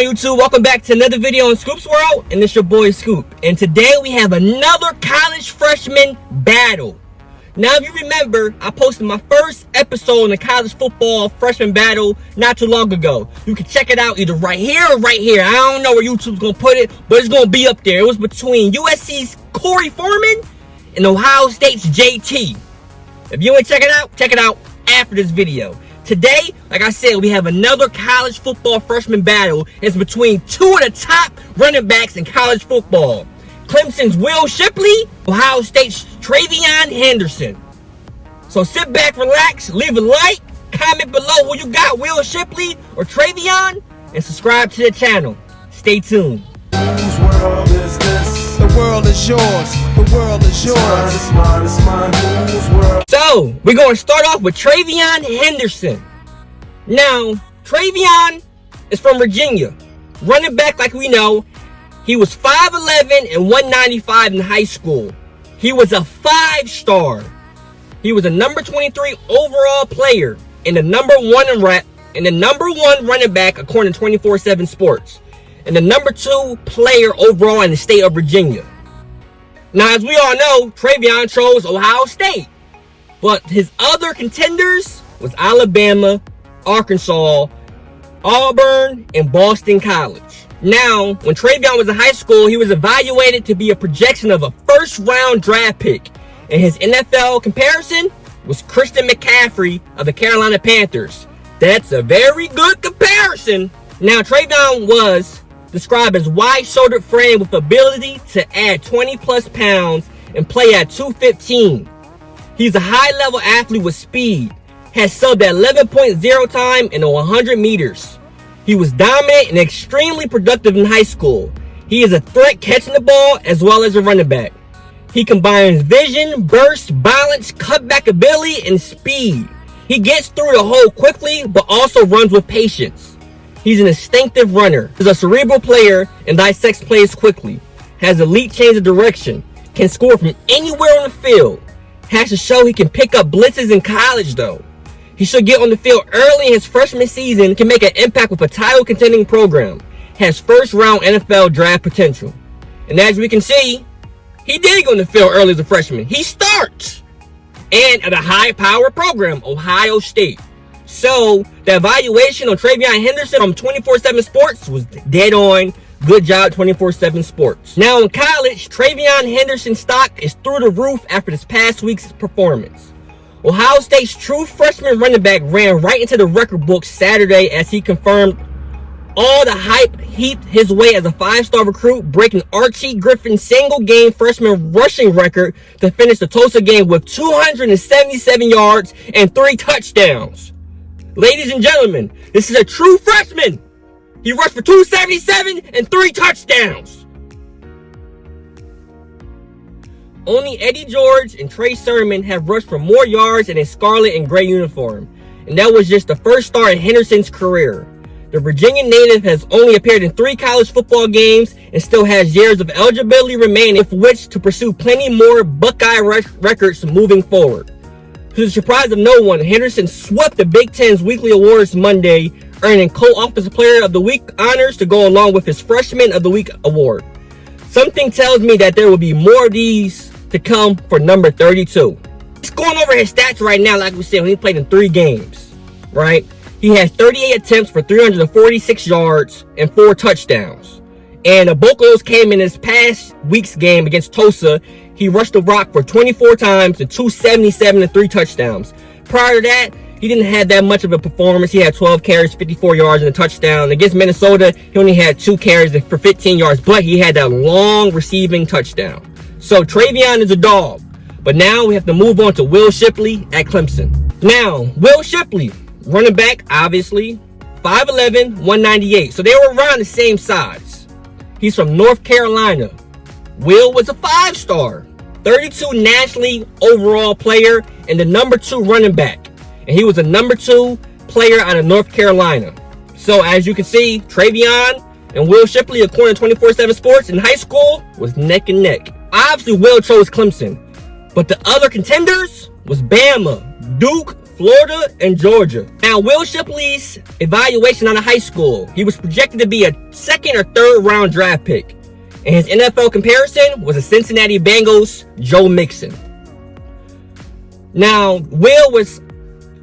YouTube, welcome back to another video on Scoop's World, and it's your boy Scoop. And today we have another college freshman battle. Now, if you remember, I posted my first episode on the college football freshman battle not too long ago. You can check it out either right here or right here. I don't know where YouTube's gonna put it, but it's gonna be up there. It was between USC's Corey Foreman and Ohio State's JT. If you want to check it out after this video. Today, like I said, we have another college football freshman battle. It's between two of the top running backs in college football. Clemson's Will Shipley, Ohio State's TreVeyon Henderson. So sit back, relax, leave a like, comment below who you got, Will Shipley or TreVeyon, and subscribe to the channel. Stay tuned. Whose world is this? The world is yours. The world is yours. It's mine. Whose world? So, we're going to start off with TreVeyon Henderson. Now, TreVeyon is from Virginia. Running back like we know. He was 5'11" and 195 in high school. He was a 5-star. He was a number 23 overall player and the number one running back according to 24/7 Sports. And the number 2 player overall in the state of Virginia. Now, as we all know, TreVeyon chose Ohio State. But his other contenders was Alabama, Arkansas, Auburn, and Boston College. Now, when TreVeyon was in high school, he was evaluated to be a projection of a first-round draft pick. And his NFL comparison was Christian McCaffrey of the Carolina Panthers. That's a very good comparison. Now, TreVeyon was described as wide-shouldered frame with ability to add 20-plus pounds and play at 215. He's a high-level athlete with speed. Has subbed at 11.0 time in 100 meters. He was dominant and extremely productive in high school. He is a threat catching the ball as well as a running back. He combines vision, burst, balance, cutback ability, and speed. He gets through the hole quickly, but also runs with patience. He's an instinctive runner. He's a cerebral player and dissects plays quickly. Has elite change of direction. Can score from anywhere on the field. Has to show he can pick up blitzes in college though. He should get on the field early in his freshman season, can make an impact with a title contending program. Has first round NFL draft potential. And as we can see, he did go on the field early as a freshman. He starts. And at a high power program, Ohio State. So the evaluation on TreVeyon Henderson from 24/7 Sports was dead on. Good job, 24/7 Sports. Now in college, TreVeyon Henderson's stock is through the roof after this past week's performance. Ohio State's true freshman running back ran right into the record book Saturday as he confirmed all the hype heaped his way as a 5-star recruit, breaking Archie Griffin's single-game freshman rushing record to finish the Tulsa game with 277 yards and 3 touchdowns. Ladies and gentlemen, this is a true freshman. He rushed for 277 and 3 touchdowns. Only Eddie George and Trey Sermon have rushed for more yards in a scarlet and gray uniform. And that was just the first start in Henderson's career. The Virginia native has only appeared in 3 college football games and still has years of eligibility remaining with which to pursue plenty more Buckeye records moving forward. To the surprise of no one, Henderson swept the Big Ten's weekly awards Monday, earning co-offensive player of the week honors to go along with his freshman of the week award. Something tells me that there will be more of these to come for number 32. He's going over his stats right now, like we said, when he played in 3 games, right? He has 38 attempts for 346 yards and 4 touchdowns. And the bulk of those came in this past week's game against Tulsa. He rushed the rock for 24 times and 277 and 3 touchdowns. Prior to that, he didn't have that much of a performance. He had 12 carries, 54 yards, and a touchdown. Against Minnesota, he only had 2 carries for 15 yards, but he had that long receiving touchdown. So TreVeyon is a dog. But now we have to move on to Will Shipley at Clemson. Now, Will Shipley, running back, obviously, 5'11", 198. So they were around the same size. He's from North Carolina. Will was a 5-star, 32 nationally overall player, and the number 2 running back. And he was a number 2 player out of North Carolina. So as you can see, TreVeyon and Will Shipley, according to 24/7 Sports, in high school was neck and neck. Obviously, Will chose Clemson, but the other contenders was Bama, Duke, Florida and Georgia. Now, Will Shipley's evaluation out of high school, he was projected to be a 2nd or 3rd round draft pick. And his NFL comparison was a Cincinnati Bengals Joe Mixon. Now, Will was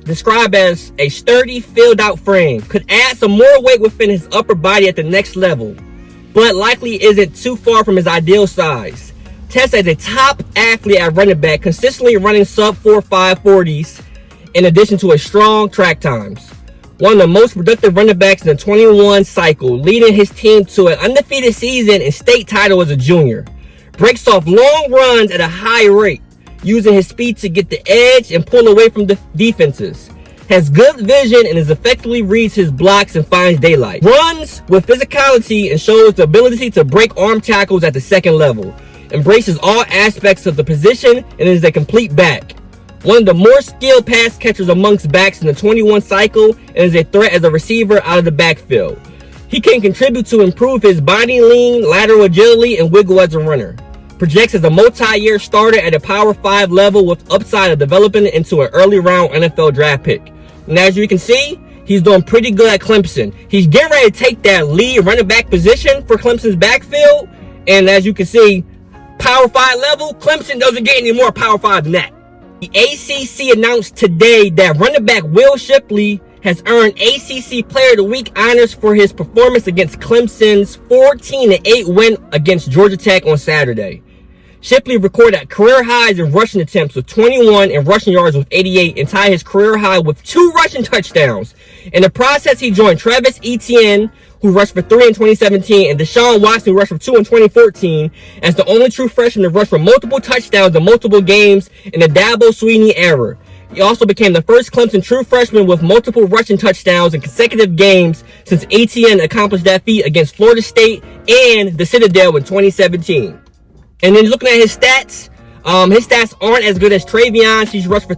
described as a sturdy, filled-out frame, could add some more weight within his upper body at the next level, but likely isn't too far from his ideal size. Tests as a top athlete at running back, consistently running sub 4.5 40s, in addition to his strong track times. One of the most productive running backs in the 21 cycle, leading his team to an undefeated season and state title as a junior. Breaks off long runs at a high rate, using his speed to get the edge and pull away from the defenses. Has good vision and effectively reads his blocks and finds daylight. Runs with physicality and shows the ability to break arm tackles at the 2nd level. Embraces all aspects of the position and is a complete back. One of the more skilled pass catchers amongst backs in the 21 cycle and is a threat as a receiver out of the backfield. He can contribute to improve his body lean, lateral agility, and wiggle as a runner. Projects as a multi-year starter at a Power 5 level with upside of developing into an early round NFL draft pick. And as you can see, he's doing pretty good at Clemson. He's getting ready to take that lead running back position for Clemson's backfield. And as you can see, Power 5 level, Clemson doesn't get any more Power 5 than that. The ACC announced today that running back Will Shipley has earned ACC Player of the Week honors for his performance against Clemson's 14-8 win against Georgia Tech on Saturday. Shipley recorded career highs in rushing attempts with 21 and rushing yards with 88 and tied his career high with 2 rushing touchdowns. In the process, he joined Travis Etienne, who rushed for 3 in 2017, and Deshaun Watson, who rushed for 2 in 2014, as the only true freshman to rush for multiple touchdowns in multiple games in the Dabo Swinney era. He also became the first Clemson true freshman with multiple rushing touchdowns in consecutive games since Etienne accomplished that feat against Florida State and the Citadel in 2017. And then looking at his stats aren't as good as TreVeyon's. He rushed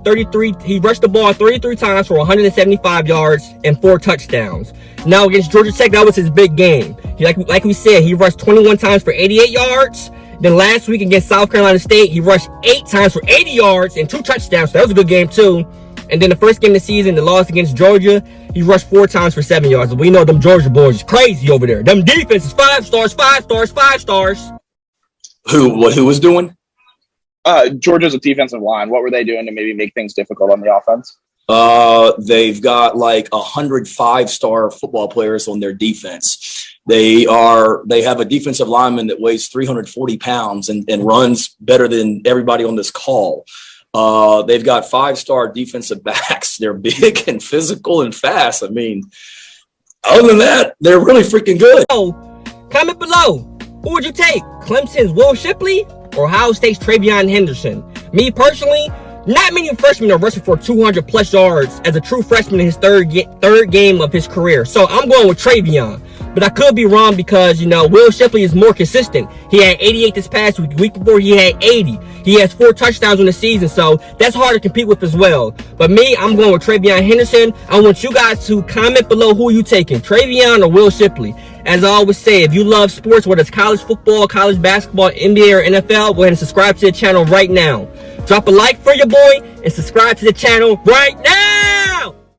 the ball 33 times for 175 yards and 4 touchdowns. Now against Georgia Tech, that was his big game. Like we said, he rushed 21 times for 88 yards. Then last week against South Carolina State, he rushed 8 times for 80 yards and 2 touchdowns. So that was a good game too. And then the first game of the season, the loss against Georgia, he rushed 4 times for 7 yards. We know them Georgia boys is crazy over there. Them defenses, 5 stars, 5 stars, 5 stars. Who was doing? Georgia's defensive line. What were they doing to maybe make things difficult on the offense? They've got like 105-star football players on their defense. They have a defensive lineman that weighs 340 pounds and runs better than everybody on this call. They've got 5-star defensive backs. They're big and physical and fast. I mean, other than that, they're really freaking good. Comment below. Who would you take? Clemson's Will Shipley or Ohio State's TreVeyon Henderson? Me personally, not many freshmen are rushing for 200 plus yards as a true freshman in his third game of his career. So I'm going with TreVeyon. But I could be wrong because, Will Shipley is more consistent. He had 88 this past week. The week before, he had 80. He has 4 touchdowns in the season, so that's hard to compete with as well. But me, I'm going with TreVeyon Henderson. I want you guys to comment below who you taking, TreVeyon or Will Shipley. As I always say, if you love sports, whether it's college football, college basketball, NBA, or NFL, go ahead and subscribe to the channel right now. Drop a like for your boy and subscribe to the channel right now.